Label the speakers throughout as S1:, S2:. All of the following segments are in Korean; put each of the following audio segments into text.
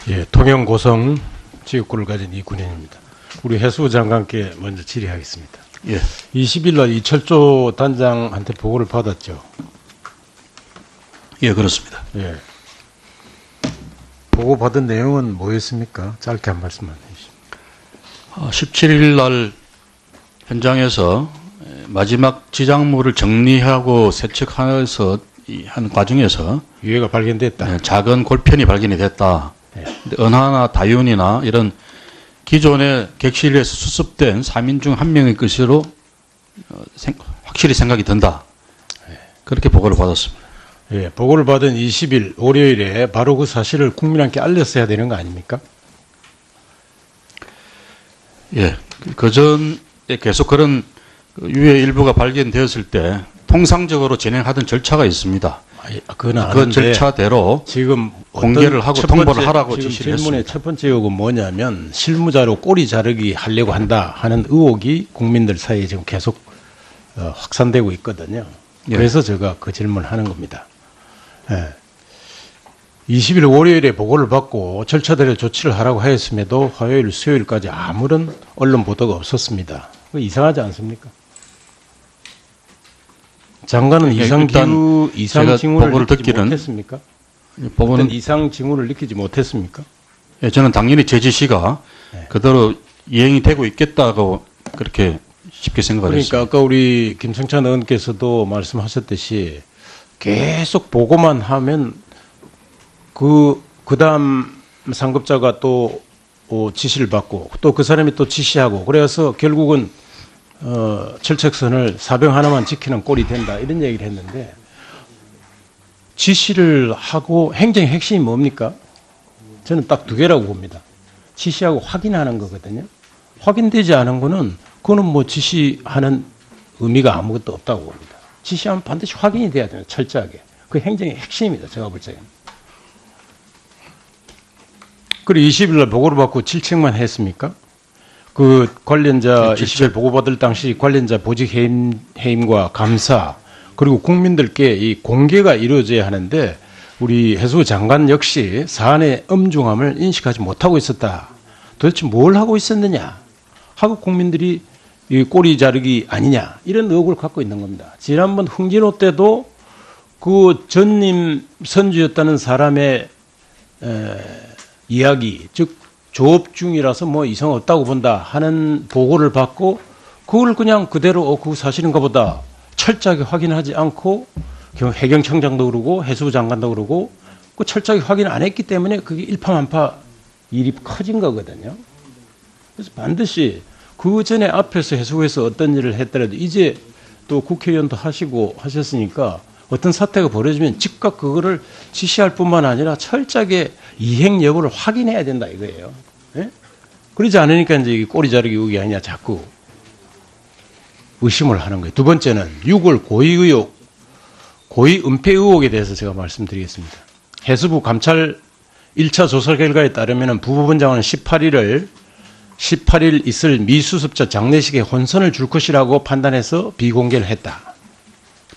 S1: 예, 통영 고성 지역구를 가진 이군현입니다. 우리 해수부 장관께 먼저 질의하겠습니다.
S2: 예.
S1: 20일 날 이철조 단장한테 보고를 받았죠.
S2: 예, 그렇습니다.
S1: 예. 보고 받은 내용은 뭐였습니까? 짧게 한 말씀만 해주십시오.
S2: 17일 날 현장에서 마지막 지작물을 정리하고 세척해서 한 과정에서
S1: 유해가 발견됐다.
S2: 작은 골편이 발견이 됐다.
S1: 네.
S2: 은하나 다윤이나 이런 기존의 객실에서 수습된 3인 중 1명의 것으로 확실히 생각이 든다. 그렇게 보고를 받았습니다.
S1: 예, 보고를 받은 20일 월요일에 바로 그 사실을 국민한테 알렸어야 되는 거 아닙니까?
S2: 예, 그전에 계속 그런 유해 일부가 발견되었을 때 통상적으로 진행하던 절차가 있습니다.
S1: 그건
S2: 그
S1: 아는데
S2: 절차대로
S1: 지금
S2: 공개를 하고
S1: 첫
S2: 통보를
S1: 번째,
S2: 하라고
S1: 지금
S2: 지시를
S1: 질문의
S2: 했습니다.
S1: 첫 번째 요구는 뭐냐면 실무자로 꼬리 자르기 하려고 한다 하는 의혹이 국민들 사이에 지금 계속 확산되고 있거든요.
S2: 예.
S1: 그래서 제가 그 질문을 하는 겁니다. 예. 20일 월요일에 보고를 받고 절차대로 조치를 하라고 하였음에도 화요일, 수요일까지 아무런 언론 보도가 없었습니다. 이상하지 않습니까? 장관은 이상
S2: 제가
S1: 징후를
S2: 보고를
S1: 느끼지
S2: 듣기는
S1: 못했습니까?
S2: 보고는
S1: 이상 징후를 느끼지 못했습니까?
S2: 예, 저는 당연히 제 지시가
S1: 네.
S2: 그대로 이행이 되고 있겠다고 그렇게 쉽게 생각을
S1: 그러니까
S2: 했습니다.
S1: 아까 우리 김성찬 의원께서도 말씀하셨듯이 계속 보고만 하면 그다음 상급자가 또 지시를 받고 또 그 사람이 또 지시하고 그래서 결국은 철책선을 사병 하나만 지키는 꼴이 된다 이런 얘기를 했는데 지시를 하고 행정의 핵심이 뭡니까? 저는 딱 두 개라고 봅니다. 지시하고 확인하는 거거든요. 확인되지 않은 거는 그거는 뭐 지시하는 의미가 아무것도 없다고 봅니다. 지시하면 반드시 확인이 돼야 돼요. 철저하게. 그 행정의 핵심입니다. 제가 볼 적에는. 그리고 20일 날 보고를 받고 질책만 했습니까? 그 관련자 20일 보고받을 당시 관련자 보직 해임과 감사 그리고 국민들께 이 공개가 이루어져야 하는데 우리 해수부 장관 역시 사안의 엄중함을 인식하지 못하고 있었다. 도대체 뭘 하고 있었느냐 하고 국민들이 이 꼬리 자르기 아니냐 이런 의혹을 갖고 있는 겁니다. 지난번 흥진호 때도 그 전임 선주였다는 사람의 이야기 즉 조업 중이라서 뭐 이상 없다고 본다 하는 보고를 받고 그걸 그냥 그대로 그 사실인가 보다 철저하게 확인하지 않고 해경청장도 그러고 해수부 장관도 그러고 그 철저하게 확인 안 했기 때문에 그게 일파만파 일이 커진 거거든요. 그래서 반드시 그 전에 앞에서 해수부에서 어떤 일을 했더라도 이제 또 국회의원도 하시고 하셨으니까 어떤 사태가 벌어지면 즉각 그거를 지시할 뿐만 아니라 철저하게 이행 여부를 확인해야 된다 이거예요. 예? 그러지 않으니까 이제 이게 꼬리 자르기 의혹이 아니냐 자꾸 의심을 하는 거예요. 두 번째는 6월 고의 의혹, 고의 은폐 의혹에 대해서 제가 말씀드리겠습니다. 해수부 감찰 1차 조사 결과에 따르면 부부원장은 18일 있을 미수습자 장례식에 혼선을 줄 것이라고 판단해서 비공개를 했다.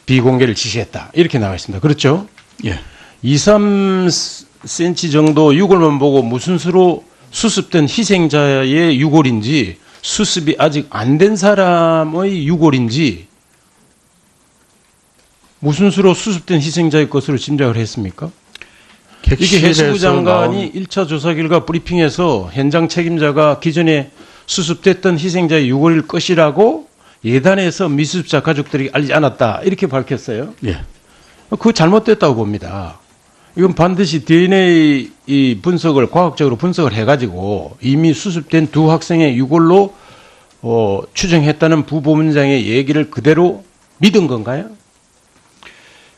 S1: 비공개를 지시했다. 이렇게 나와 있습니다. 그렇죠?
S2: 예.
S1: 2, 3cm 정도 유골만 보고 무슨 수로 수습된 희생자의 유골인지 수습이 아직 안 된 사람의 유골인지 무슨 수로 수습된 희생자의 것으로 짐작을 했습니까? 이게 해수부 장관이 1차 조사 결과 브리핑에서 현장 책임자가 기존에 수습됐던 희생자의 유골일 것이라고 예단해서 미수습자 가족들이 알지 않았다 이렇게 밝혔어요.
S2: 예.
S1: 그거 잘못됐다고 봅니다. 이건 반드시 DNA 분석을 과학적으로 분석을 해가지고 이미 수습된 두 학생의 유골로 추정했다는 부보문장의 얘기를 그대로 믿은 건가요?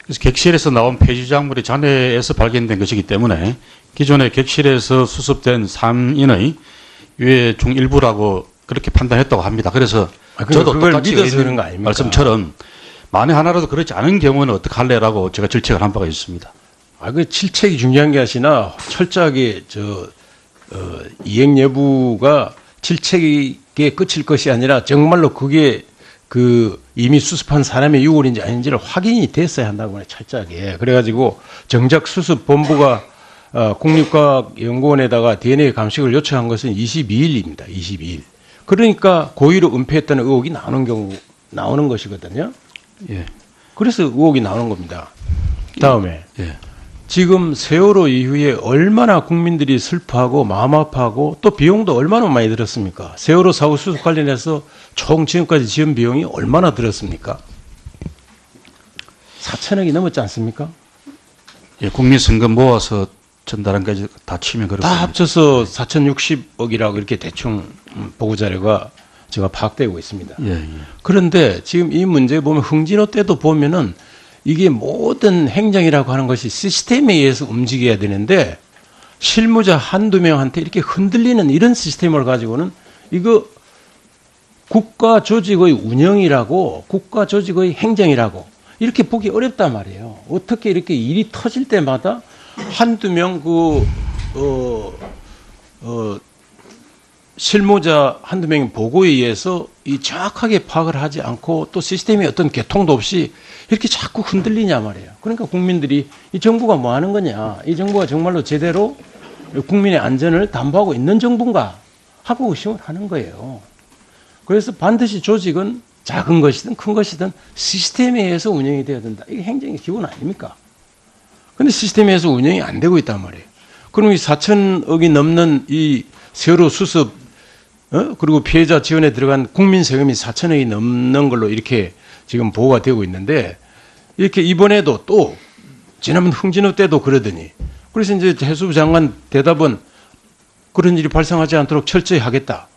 S2: 그래서 객실에서 나온 폐지작물이 잔해에서 발견된 것이기 때문에 기존의 객실에서 수습된 3인의 유해 중 일부라고 그렇게 판단했다고 합니다. 그래서 저도
S1: 그걸
S2: 똑같이
S1: 믿어서 그런 거 아닙니까?
S2: 말씀처럼 만에 하나라도 그렇지 않은 경우는 어떻게 할래라고 제가 질책을 한 바가 있습니다.
S1: 그 질책이 중요한 게 아니라 철저하게 이행 여부가 질책에 끝일 것이 아니라 정말로 그게 그 이미 수습한 사람의 유골인지 아닌지를 확인이 됐어야 한다고 해요. 철저하게. 그래가지고 정작 수습 본부가 국립과학연구원에다가 DNA 감식을 요청한 것은 22일입니다. 22일. 그러니까 고의로 은폐했다는 의혹이 나오는 것이거든요.
S2: 예.
S1: 그래서 의혹이 나오는 겁니다. 다음에
S2: 예.
S1: 지금 세월호 이후에 얼마나 국민들이 슬퍼하고 마음 아파하고 또 비용도 얼마나 많이 들었습니까? 세월호 사고 수습 관련해서 총 지금까지 지원 비용이 얼마나 들었습니까? 4천억이 넘었지 않습니까?
S2: 예, 국민 선거 모아서 전달한 까지 다 치면
S1: 다
S2: 그렇습니다.
S1: 합쳐서 4,060억이라고 이렇게 대충 보고 자료가 제가 파악되고 있습니다.
S2: 예, 예.
S1: 그런데 지금 이 문제 보면 흥진호 때도 보면은 이게 모든 행정이라고 하는 것이 시스템에 의해서 움직여야 되는데 실무자 한두 명한테 이렇게 흔들리는 이런 시스템을 가지고는 이거 국가 조직의 운영이라고 국가 조직의 행정이라고 이렇게 보기 어렵단 말이에요. 어떻게 이렇게 일이 터질 때마다 한두 명 실무자 한두 명의 보고에 의해서 이 정확하게 파악을 하지 않고 또 시스템에 어떤 개통도 없이 이렇게 자꾸 흔들리냐 말이에요. 그러니까 국민들이 이 정부가 뭐 하는 거냐, 이 정부가 정말로 제대로 국민의 안전을 담보하고 있는 정부인가 하고 의심을 하는 거예요. 그래서 반드시 조직은 작은 것이든 큰 것이든 시스템에 의해서 운영이 되어야 된다. 이게 행정의 기본 아닙니까? 근데 시스템에 의해서 운영이 안 되고 있단 말이에요. 그럼 이 4천억이 넘는 이 세월호 수습 그리고 피해자 지원에 들어간 국민 세금이 4천억이 넘는 걸로 이렇게 지금 보고가 되고 있는데 이렇게 이번에도 또 지난번 흥진호 때도 그러더니 그래서 이제 해수부 장관 대답은 그런 일이 발생하지 않도록 철저히 하겠다.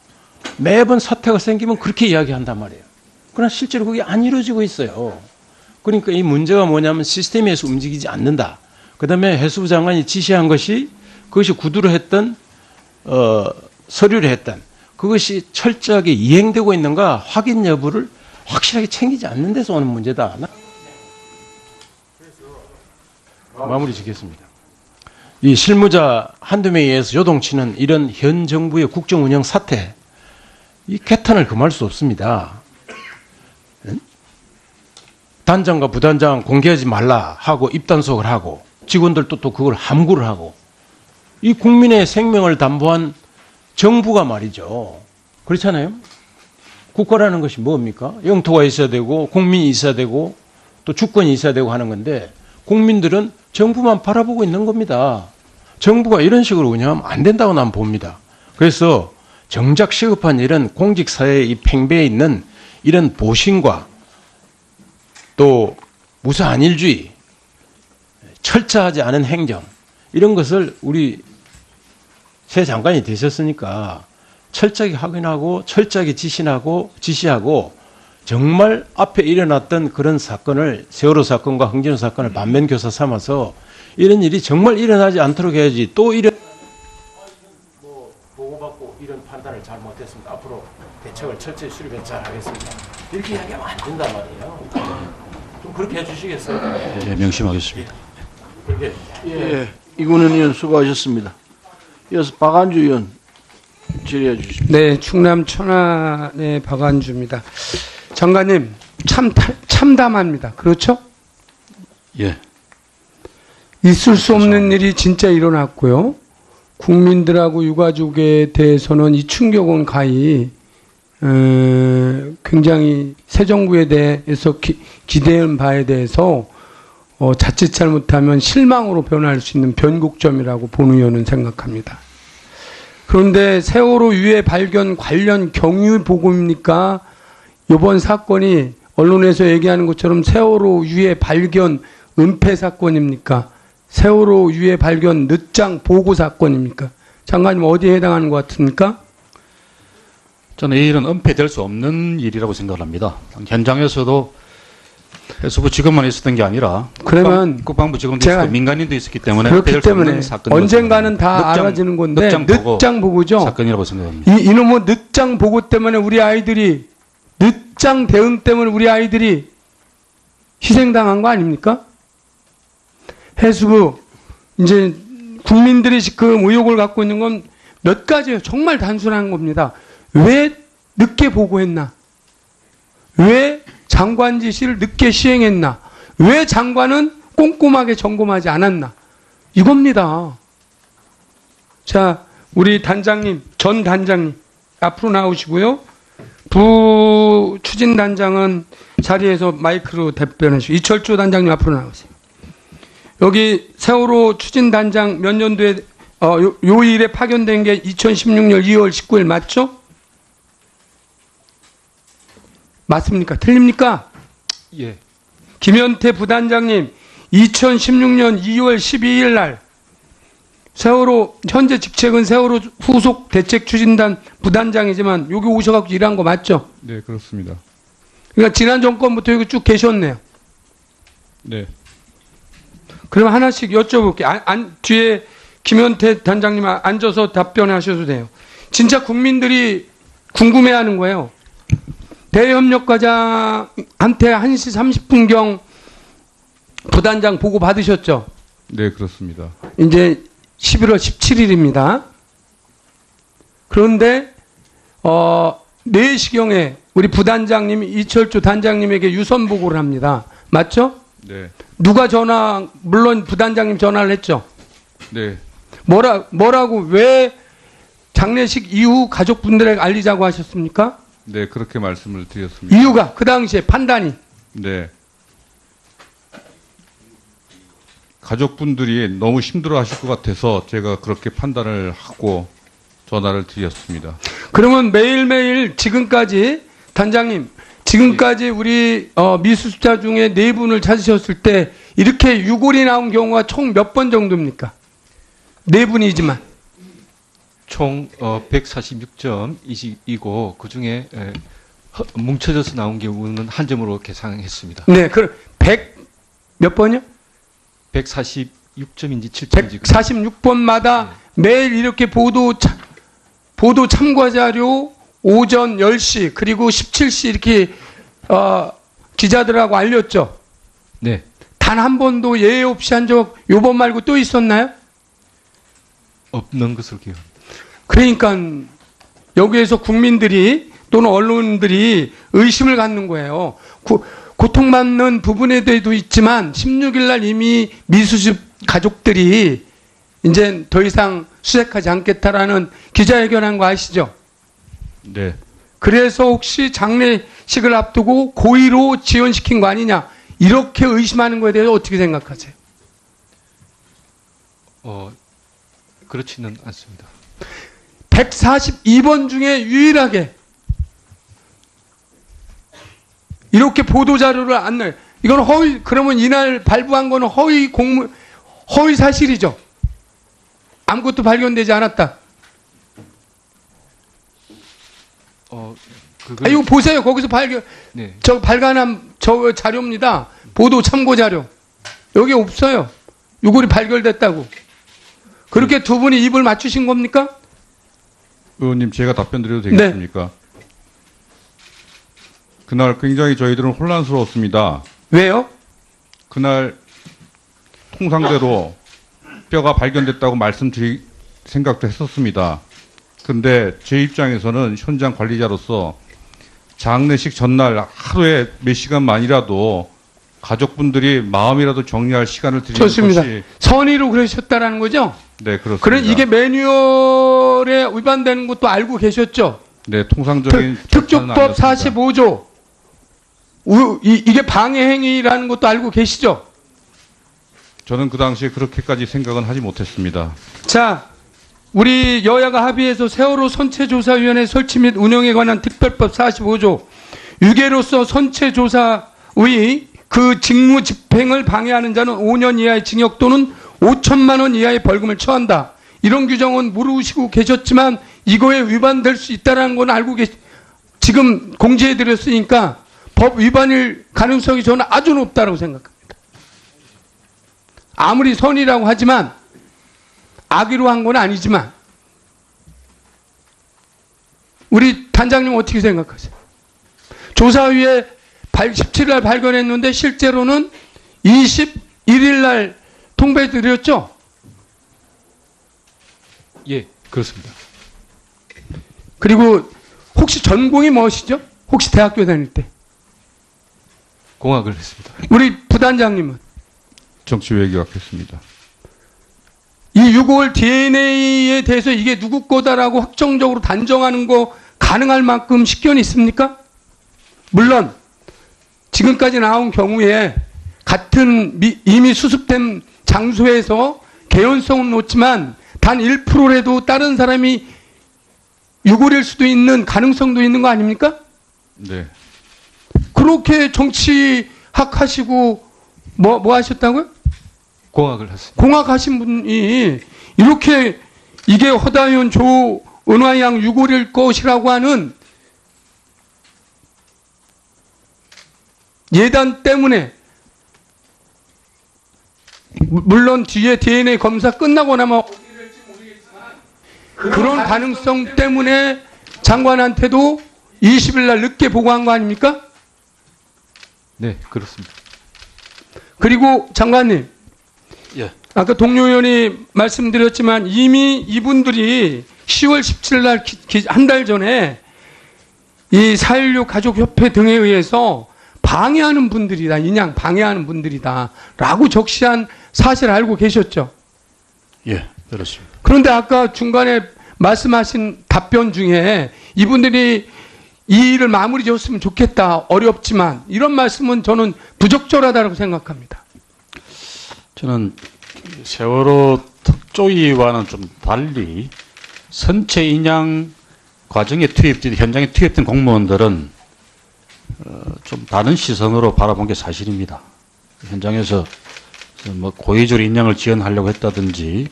S1: 매번 사태가 생기면 그렇게 이야기한단 말이에요. 그러나 실제로 그게 안 이루어지고 있어요. 그러니까 이 문제가 뭐냐면 시스템에서 움직이지 않는다. 그다음에 해수부 장관이 지시한 것이 그것이 구두로 했던 서류를 했던 그것이 철저하게 이행되고 있는가 확인 여부를 확실하게 챙기지 않는 데서 오는 문제다. 마무리 짓겠습니다. 이 실무자 한두 명에 의해서 요동치는 이런 현 정부의 국정 운영 사태, 이 개탄을 금할 수 없습니다. 단장과 부단장 공개하지 말라 하고 입단속을 하고 직원들도 또 그걸 함구를 하고 이 국민의 생명을 담보한 정부가 말이죠. 그렇잖아요. 국가라는 것이 뭡니까? 영토가 있어야 되고 국민이 있어야 되고 또 주권이 있어야 되고 하는 건데 국민들은 정부만 바라보고 있는 겁니다. 정부가 이런 식으로 운영하면 안 된다고 난 봅니다. 그래서 정작 시급한 이런 공직사회의 이 팽배해 있는 이런 보신과 또 무사안일주의, 철저하지 않은 행정 이런 것을 우리 새 장관이 되셨으니까 철저하게 확인하고 철저하게 지시하고 정말 앞에 일어났던 그런 사건을 세월호 사건과 흥진호 사건을 반면교사 삼아서 이런 일이 정말 일어나지 않도록 해야지 또 뭐 보고받고 이런 판단을 잘못했습니다. 앞으로 대책을 철저히 수립해 잘 하겠습니다. 이렇게 이야기하면 안 된단 말이에요. 좀 그렇게 해주시겠어요?
S2: 예, 명심하겠습니다.
S1: 그렇게
S3: 예, 이군은 의원 수고하셨습니다. 이어서 박안주 의원 질의해 주십시오.
S4: 네, 충남 천안의 박안주입니다. 장관님, 참담합니다. 그렇죠?
S2: 예.
S4: 있을 수 없는 일이 진짜 일어났고요. 국민들하고 유가족에 대해서는 이 충격은 가히 굉장히 새 정부에 대해서 기대한 바에 대해서 자칫 잘못하면 실망으로 변할 수 있는 변곡점이라고 본 의원은 생각합니다. 그런데 세월호 유해 발견 관련 경위 보고입니까? 이번 사건이 언론에서 얘기하는 것처럼 세월호 유해 발견 은폐 사건입니까? 세월호 유해 발견 늦장 보고 사건입니까? 장관님 어디에 해당하는 것 같습니까?
S2: 저는 이 일은 은폐될 수 없는 일이라고 생각을 합니다. 현장에서도 해수부 직원만 있었던 게 아니라
S4: 그러면
S2: 국방부 직원도
S4: 제가
S2: 있었고 민간인도 있었기 때문에
S4: 그렇기
S2: 은폐될 수 없는
S4: 때문에
S2: 사건이라고
S4: 언젠가는 다
S2: 생각합니다.
S4: 알아지는 건데
S2: 늦장
S4: 늦장 보고죠.
S2: 사건이라고 생각합니다.
S4: 이놈의 늦장 보고 때문에 우리 아이들이 늦장 대응 때문에 우리 아이들이 희생당한 거 아닙니까? 해수부 이제 국민들이 지금 의혹을 갖고 있는 건 몇 가지예요. 정말 단순한 겁니다. 왜 늦게 보고했나? 왜 장관 지시를 늦게 시행했나? 왜 장관은 꼼꼼하게 점검하지 않았나? 이겁니다. 자, 우리 단장님, 전 단장님 앞으로 나오시고요. 부 추진 단장은 자리에서 마이크로 답변하시고 이철주 단장님 앞으로 나오세요. 여기 세월호 추진 단장 몇 년도에 요 일에 파견된 게 2016년 2월 19일 맞죠? 맞습니까? 틀립니까?
S1: 예.
S4: 김현태 부단장님 2016년 2월 12일 날 세월호 현재 직책은 세월호 후속 대책 추진단 부단장이지만 여기 오셔갖고 일한 거 맞죠?
S5: 네, 그렇습니다.
S4: 그러니까 지난 정권부터 여기 쭉 계셨네요.
S5: 네.
S4: 그럼 하나씩 여쭤볼게요. 뒤에 김현태 단장님 앉아서 답변하셔도 돼요. 진짜 국민들이 궁금해하는 거예요. 대협력과장한테 1시 30분경 부단장 보고 받으셨죠?
S5: 네, 그렇습니다.
S4: 이제 11월 17일입니다. 그런데 4시경에 우리 부단장님이 이철주 단장님에게 유선 보고를 합니다. 맞죠?
S5: 네.
S4: 누가 물론 부단장님 전화를 했죠.
S5: 네.
S4: 뭐라고 왜 장례식 이후 가족분들에게 알리자고 하셨습니까?
S5: 네, 그렇게 말씀을 드렸습니다.
S4: 이유가 그 당시에 판단이
S5: 네. 가족분들이 너무 힘들어 하실 것 같아서 제가 그렇게 판단을 하고 전화를 드렸습니다.
S4: 그러면 매일매일 지금까지 단장님 지금까지 우리 미수습자 중에 4분을 찾으셨을 때 이렇게 유골이 나온 경우가 총 몇 번 정도입니까? 4분이지만
S6: 총 146점이고 그중에 뭉쳐져서 나온 경우는 한 점으로 계산했습니다.
S4: 네, 그 100 몇 번이요?
S6: 146점인지 7점인지
S4: 146번마다 매일 이렇게 보도 참고 자료 오전 10시 그리고 17시 이렇게 기자들하고 알렸죠.
S6: 네.
S4: 단 한 번도 예외 없이 한 적 요번 말고 또 있었나요?
S6: 없는 것으로 기억합니다.
S4: 그러니까 여기에서 국민들이 또는 언론들이 의심을 갖는 거예요. 고통받는 부분에 대해도 있지만 16일 날 이미 미수습 가족들이 이제 더 이상 수색하지 않겠다라는 기자회견한 거 아시죠?
S5: 네.
S4: 그래서 혹시 장례식을 앞두고 고의로 지연시킨 거 아니냐 이렇게 의심하는 거에 대해서 어떻게 생각하세요?
S6: 그렇지는 않습니다.
S4: 142번 중에 유일하게 이렇게 보도자료를 안 내요. 이건 허위, 그러면 이날 발부한 거는 허위 사실이죠. 아무것도 발견되지 않았다. 이거 보세요. 거기서
S6: 네.
S4: 발간한 저 자료입니다. 보도 참고 자료. 여기 없어요. 유골이 발견됐다고. 그렇게 두 분이 입을 맞추신 겁니까?
S5: 의원님, 제가 답변 드려도 되겠습니까? 그날 굉장히 저희들은 혼란스러웠습니다.
S4: 왜요?
S5: 그날 통상대로 뼈가 발견됐다고 말씀드릴 생각도 했었습니다. 근데 제 입장에서는 현장 관리자로서 장례식 전날 하루에 몇 시간만이라도 가족분들이 마음이라도 정리할 시간을 드리는
S4: 좋습니다.
S5: 것이
S4: 선의로 그러셨다라는 거죠?
S5: 네, 그렇습니다.
S4: 그럼 이게 매뉴얼에 위반되는 것도 알고 계셨죠?
S5: 네, 통상적인
S4: 특조법
S5: 절차는
S4: 45조 이게 방해행위라는 것도 알고 계시죠?
S5: 저는 그 당시에 그렇게까지 생각은 하지 못했습니다.
S4: 자, 우리 여야가 합의해서 세월호 선체조사위원회 설치 및 운영에 관한 특별법 45조 유괴로서 선체조사의 그 직무 집행을 방해하는 자는 5년 이하의 징역 또는 5천만 원 이하의 벌금을 처한다. 이런 규정은 모르시고 계셨지만 이거에 위반될 수 있다는 건 알고 지금 공지해드렸으니까 법 위반일 가능성이 저는 아주 높다고 생각합니다. 아무리 선이라고 하지만 악의로 한 건 아니지만 우리 단장님 어떻게 생각하세요? 조사위에 17일 날 발견했는데 실제로는 21일 날 통보해드렸죠?
S6: 예, 그렇습니다.
S4: 그리고 혹시 전공이 무엇이죠? 혹시 대학교 다닐 때?
S6: 공학을 했습니다.
S4: 우리 부단장님은?
S5: 정치외교학했습니다.
S4: 이 이 6월 DNA에 대해서 이게 누구 거다라고 확정적으로 단정하는 거 가능할 만큼 식견이 있습니까? 물론 지금까지 나온 경우에 같은 이미 수습된 장소에서 개연성은 높지만 단 1%라도 다른 사람이 유골일 수도 있는 가능성도 있는 거 아닙니까?
S5: 네.
S4: 그렇게 정치학 하시고 뭐 하셨다고요?
S6: 공학을 했습니다.
S4: 공학하신 분이 이렇게 이게 허다현 조은화양 유골일 것이라고 하는 예단 때문에, 물론 뒤에 DNA 검사 끝나고 나면 어떻게 될지 모르겠지만 그런 가능성 때문에 장관한테도 20일 날 늦게 보고한 거 아닙니까?
S6: 네, 그렇습니다.
S4: 그리고 장관님,
S2: 예.
S4: 아까 동료 의원이 말씀드렸지만 이미 이분들이 10월 17일 날 한 달 전에 이 4.16 가족협회 등에 의해서 방해하는 분들이다, 인양 방해하는 분들이다 라고 적시한 사실 알고 계셨죠?
S2: 예, 그렇습니다.
S4: 그런데 아까 중간에 말씀하신 답변 중에 이분들이 이 일을 마무리 지었으면 좋겠다, 어렵지만, 이런 말씀은 저는 부적절하다고 생각합니다.
S2: 저는 세월호 특조위와는 좀 달리 선체 인양 과정에 투입된, 현장에 투입된 공무원들은 좀 다른 시선으로 바라본 게 사실입니다. 현장에서 뭐 고의적으로 인양을 지연하려고 했다든지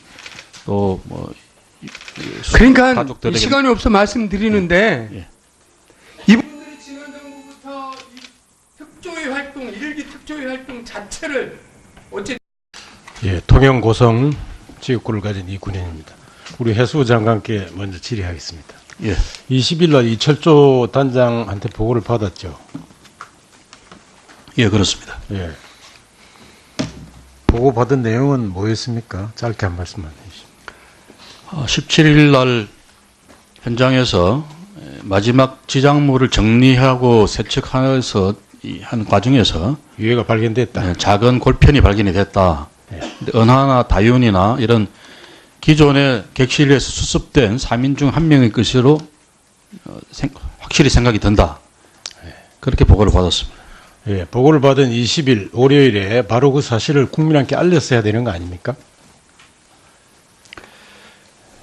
S2: 또 뭐
S4: 그러니까
S2: 가족들에게
S4: 시간이 없어 말씀드리는데
S2: 예.
S4: 이분들이 지난 정부부터 이 특조위 활동, 일기 특조위 활동 자체를 어째
S1: 예, 통영 고성 지역구를 가진 이 군인입니다. 우리 해수부 장관께 먼저 질의하겠습니다.
S2: 예.
S1: 20일 날 이철조 단장한테 보고를 받았죠.
S2: 예, 그렇습니다.
S1: 예. 보고 받은 내용은 뭐였습니까? 짧게 한 말씀만 해주십시오.
S2: 17일 날 현장에서 마지막 지작물을 정리하고 세척해서 한 과정에서
S1: 유해가 발견됐다.
S2: 작은 골편이 발견이 됐다. 근데 은하나 다윤이나 이런 기존의 객실에서 수습된 3인 중 1명의 것으로 확실히 생각이 든다. 그렇게 보고를 받았습니다.
S1: 예, 보고를 받은 20일 월요일에 바로 그 사실을 국민한테 알렸어야 되는 거 아닙니까?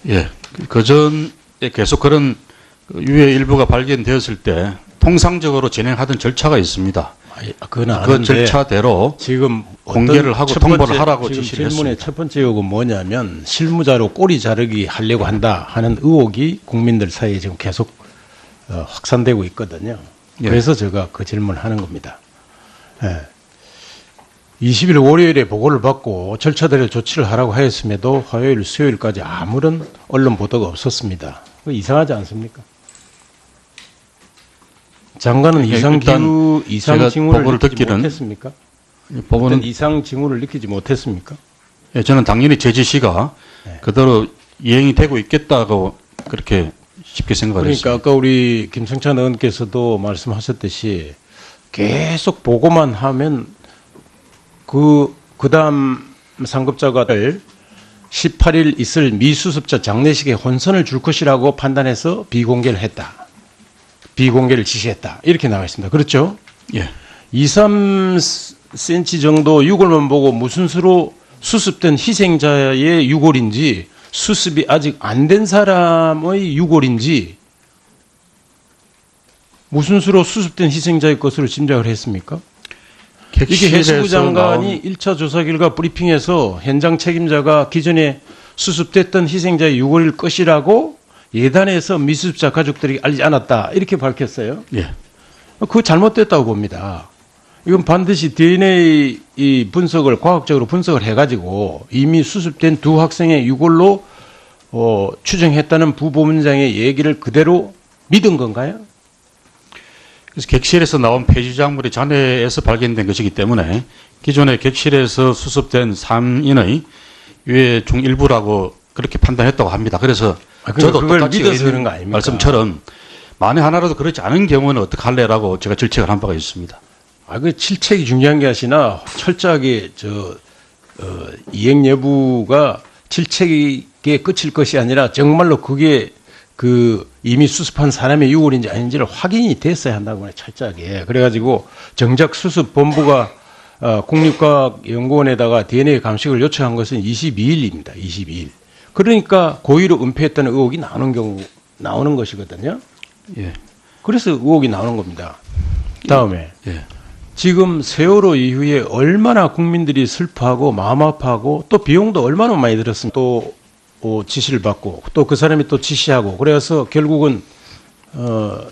S2: 예, 그전에 계속 그런 유해 일부가 발견되었을 때 통상적으로 진행하던 절차가 있습니다.
S1: 그건
S2: 그
S1: 아는데
S2: 절차대로
S1: 지금
S2: 공개를 하고
S1: 첫
S2: 통보를
S1: 번째,
S2: 하라고
S1: 지금
S2: 지시를
S1: 질문의
S2: 했습니다.
S1: 첫 번째 요구는 뭐냐면 실무자로 꼬리 자르기 하려고 한다 하는 의혹이 국민들 사이에 지금 계속 확산되고 있거든요.
S2: 예.
S1: 그래서 제가 그 질문을 하는 겁니다. 예. 20일 월요일에 보고를 받고 절차대로 조치를 하라고 하였음에도 화요일, 수요일까지 아무런 언론 보도가 없었습니다. 그거 이상하지 않습니까? 장관은
S2: 예,
S1: 이상
S2: 일단
S1: 기후, 이상
S2: 제가
S1: 징후를
S2: 보고를
S1: 느끼지
S2: 듣기는
S1: 못했습니까?
S2: 법원은
S1: 이상 징후를 느끼지 못했습니까?
S2: 예, 저는 당연히 제 지시가
S1: 네.
S2: 그대로 이행이 되고 있겠다고 그렇게 쉽게 생각을
S1: 그러니까
S2: 했습니다.
S1: 아까 우리 김성찬 의원께서도 말씀하셨듯이 계속 보고만 하면 그다음 상급자가를 18일 있을 미수습자 장례식에 혼선을 줄 것이라고 판단해서 비공개를 했다. 비공개를 지시했다. 이렇게 나와 있습니다. 그렇죠?
S2: 예.
S1: 2, 3cm 정도 유골만 보고 무슨 수로 수습된 희생자의 유골인지 수습이 아직 안 된 사람의 유골인지 무슨 수로 수습된 희생자의 것으로 짐작을 했습니까? 이게 해수부 장관이 1차 조사 결과 브리핑에서 현장 책임자가 기존에 수습됐던 희생자의 유골일 것이라고 예단해서 미수습자 가족들이 알지 않았다. 이렇게 밝혔어요.
S2: 예.
S1: 그거 잘못됐다고 봅니다. 이건 반드시 DNA 이 분석을 과학적으로 분석을 해가지고 이미 수습된 두 학생의 유골로 추정했다는 부부문장의 얘기를 그대로 믿은 건가요?
S2: 그래서 객실에서 나온 폐지작물이 잔해에서 발견된 것이기 때문에 기존의 객실에서 수습된 3인의 유해 중 일부라고 그렇게 판단했다고 합니다. 그래서 저도
S1: 그걸
S2: 똑같이
S1: 믿어서 그런
S2: 의원님
S1: 거 아닙니까?
S2: 말씀처럼 만에 하나라도 그렇지 않은 경우는 어떡할래라고 제가 질책을 한 바가 있습니다.
S1: 그 질책이 중요한 게 아니라 철저하게 이행 여부가 질책에 그칠 것이 아니라 정말로 그게 그 이미 수습한 사람의 유골인지 아닌지를 확인이 됐어야 한다고 그래, 철저하게. 그래가지고 정작 수습본부가 국립과학연구원에다가 DNA 감식을 요청한 것은 22일입니다. 22일. 그러니까 고의로 은폐했다는 의혹이 나오는 것이거든요.
S2: 예.
S1: 그래서 의혹이 나오는 겁니다. 다음에
S2: 예.
S1: 지금 세월호 이후에 얼마나 국민들이 슬퍼하고 마음 아파하고 또 비용도 얼마나 많이 들었습니까? 또 지시를 받고 또 그 사람이 또 지시하고 그래서 결국은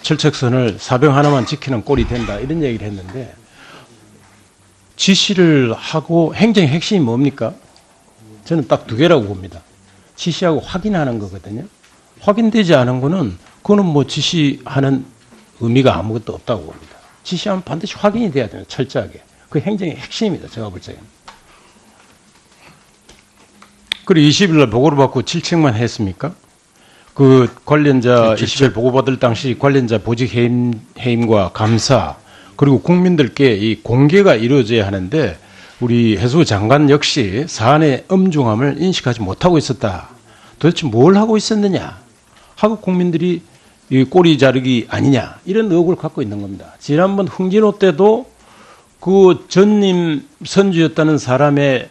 S1: 철책선을 사병 하나만 지키는 꼴이 된다 이런 얘기를 했는데 지시를 하고 행정의 핵심이 뭡니까? 저는 딱 두 개라고 봅니다. 지시하고 확인하는 거거든요. 확인되지 않은 거는 그거는 뭐 지시하는 의미가 아무것도 없다고 봅니다. 지시하면 반드시 확인이 돼야 돼요. 철저하게. 그 행정의 핵심입니다. 제가 볼 적에는. 그리고 20일 날 보고를 받고 질책만 했습니까? 그 관련자 20일 보고받을 당시 관련자 보직 해임과 감사 그리고 국민들께 이 공개가 이루어져야 하는데 우리 해수 장관 역시 사안의 엄중함을 인식하지 못하고 있었다. 도대체 뭘 하고 있었느냐 하고 국민들이 이 꼬리 자르기 아니냐 이런 의혹을 갖고 있는 겁니다. 지난번 흥진호 때도 그 전임 선주였다는 사람의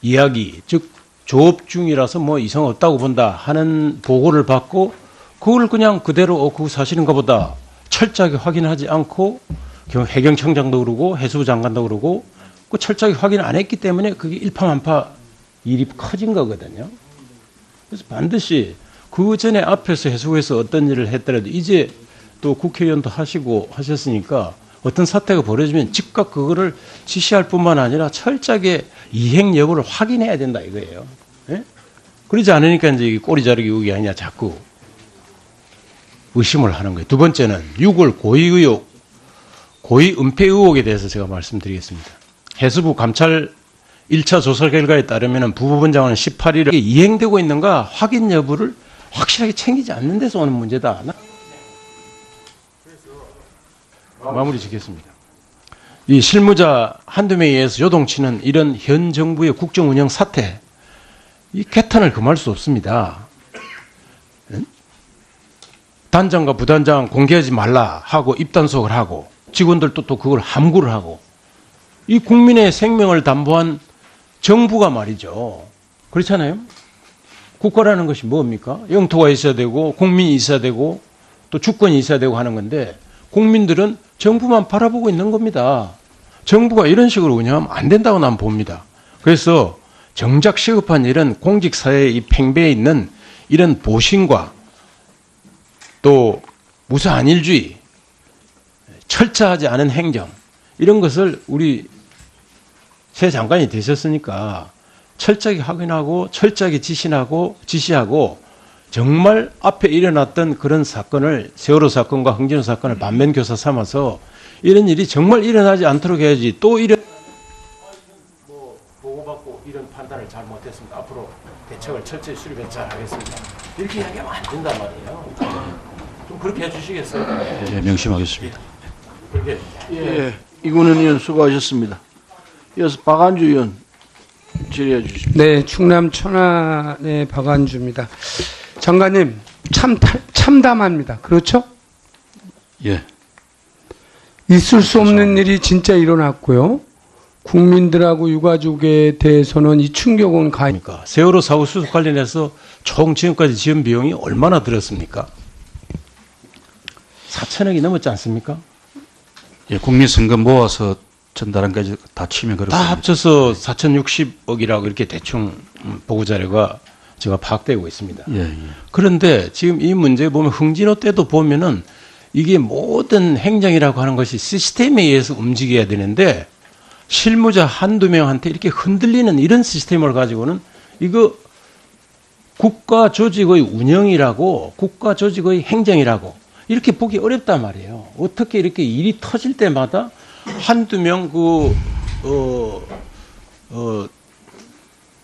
S1: 이야기 즉 조업 중이라서 뭐 이상 없다고 본다 하는 보고를 받고 그걸 그냥 그대로 그거 사실인가 보다 철저하게 확인하지 않고 해경청장도 그러고 해수부 장관도 그러고 그 철저하게 확인 안 했기 때문에 그게 일파만파 일이 커진 거거든요. 그래서 반드시 그 전에 앞에서 해수부에서 어떤 일을 했더라도 이제 또 국회의원도 하시고 하셨으니까 어떤 사태가 벌어지면 즉각 그거를 지시할 뿐만 아니라 철저하게 이행 여부를 확인해야 된다 이거예요. 예? 그러지 않으니까 이제 꼬리 자르기 의혹이 아니냐 자꾸 의심을 하는 거예요. 두 번째는 6월 고의 의혹, 고의 은폐 의혹에 대해서 제가 말씀드리겠습니다. 해수부 감찰 1차 조사 결과에 따르면 부부본장은 18일에 이행되고 있는가 확인 여부를 확실하게 챙기지 않는 데서 오는 문제다. 마무리 짓겠습니다. 이 실무자 한두 명에 의해서 요동치는 이런 현 정부의 국정 운영 사태, 이 개탄을 금할 수 없습니다. 단장과 부단장 공개하지 말라 하고 입단속을 하고 직원들도 또 그걸 함구를 하고 이 국민의 생명을 담보한 정부가 말이죠. 그렇잖아요. 국가라는 것이 뭡니까? 영토가 있어야 되고 국민이 있어야 되고 또 주권이 있어야 되고 하는 건데 국민들은 정부만 바라보고 있는 겁니다. 정부가 이런 식으로 운영하면 안 된다고 난 봅니다. 그래서 정작 시급한 이런 공직사회의 이 팽배해 있는 이런 보신과 또 무사안일주의, 철저하지 않은 행정 이런 것을 우리 새 장관이 되셨으니까 철저하게 확인하고 철저하게 지시하고 정말 앞에 일어났던 그런 사건을 세월호 사건과 흥진호 사건을 반면교사 삼아서 이런 일이 정말 일어나지 않도록 해야지 또 뭐 보고받고 이런 판단을 잘못했습니다. 앞으로 대책을 철저히 수립해 잘 하겠습니다. 이렇게 이야기하면 안 된단 말이에요. 좀 그렇게 해주시겠어요?
S2: 예, 명심하겠습니다.
S1: 그렇게
S3: 예, 이군은 의원 수고하셨습니다. 이어서 박안주 의원 질의해 주십시오.
S4: 네, 충남 천안의 박안주입니다. 장관님, 참담합니다. 그렇죠?
S2: 예.
S4: 있을 수 없는 일이 진짜 일어났고요. 국민들하고 유가족에 대해서는 이 충격은
S1: 그러니까 세월호 사고 수습 관련해서 총 지금까지 지원 비용이 얼마나 들었습니까? 4천억이 넘었지 않습니까?
S2: 예, 국민 성금 모아서 전달한 까지 다 치면
S1: 다
S2: 그렇습니다.
S1: 합쳐서 4,060억이라고 이렇게 대충 보고 자료가 제가 파악되고 있습니다.
S2: 예, 예.
S1: 그런데 지금 이 문제 보면 흥진호 때도 보면은 이게 모든 행정이라고 하는 것이 시스템에 의해서 움직여야 되는데 실무자 한두 명한테 이렇게 흔들리는 이런 시스템을 가지고는 이거 국가 조직의 운영이라고 국가 조직의 행정이라고 이렇게 보기 어렵단 말이에요. 어떻게 이렇게 일이 터질 때마다 한두 명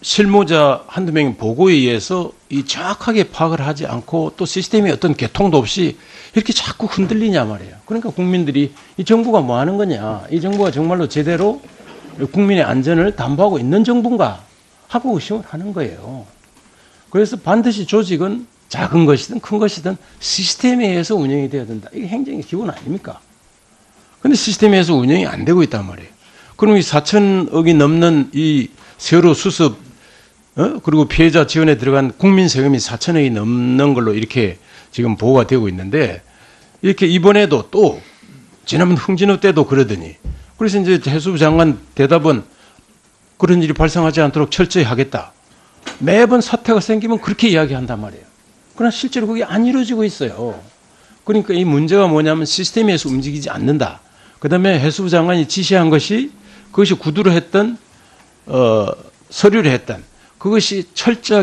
S1: 실무자 한두 명의 보고에 의해서 이 정확하게 파악을 하지 않고 또 시스템에 어떤 개통도 없이 이렇게 자꾸 흔들리냐 말이에요. 그러니까 국민들이 이 정부가 뭐 하는 거냐, 이 정부가 정말로 제대로 국민의 안전을 담보하고 있는 정부인가 하고 의심을 하는 거예요. 그래서 반드시 조직은 작은 것이든 큰 것이든 시스템에 의해서 운영이 돼야 된다. 이게 행정의 기본 아닙니까? 근데 시스템에 의해서 운영이 안 되고 있단 말이에요. 그럼 이 4천억이 넘는 이 세월호 수습, 그리고 피해자 지원에 들어간 국민 세금이 4천억이 넘는 걸로 이렇게 지금 보고가 되고 있는데, 이렇게 이번에도 또 지난번 흥진호 때도 그러더니, 그래서 이제 해수부 장관 대답은 그런 일이 발생하지 않도록 철저히 하겠다. 매번 사태가 생기면 그렇게 이야기한단 말이에요. 그러나 실제로 그게 안 이루어지고 있어요. 그러니까 이 문제가 뭐냐면 시스템에서 움직이지 않는다. 그 다음에 해수부 장관이 지시한 것이 그것이 구두로 했던, 서류를 했던 그것이 철저하게